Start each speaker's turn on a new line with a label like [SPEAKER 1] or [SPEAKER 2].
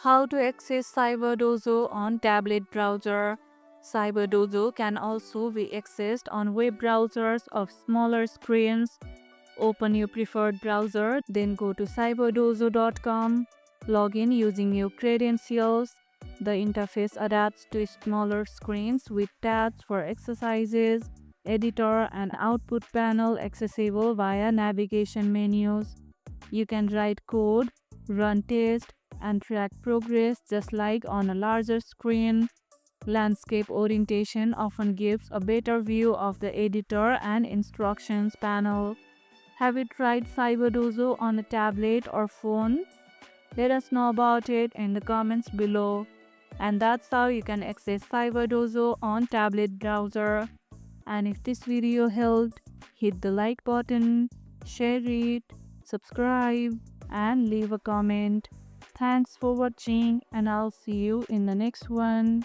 [SPEAKER 1] How to access Cyberdojo on tablet browser. Cyberdojo can also be accessed on web browsers of smaller screens. Open your preferred browser, then go to cyberdojo.com. Log in using your credentials. The interface adapts to smaller screens with tabs for exercises, editor, and output panel accessible via navigation menus. You can write code, run tests, and track progress just like on a larger screen. Landscape orientation often gives a better view of the editor and instructions panel. Have you tried Cyberdojo on a tablet or phone? Let us know about it in the comments below. And that's how you can access Cyberdojo on tablet browser. And if this video helped, hit the like button, share it, subscribe, and leave a comment. Thanks for watching, and I'll see you in the next one.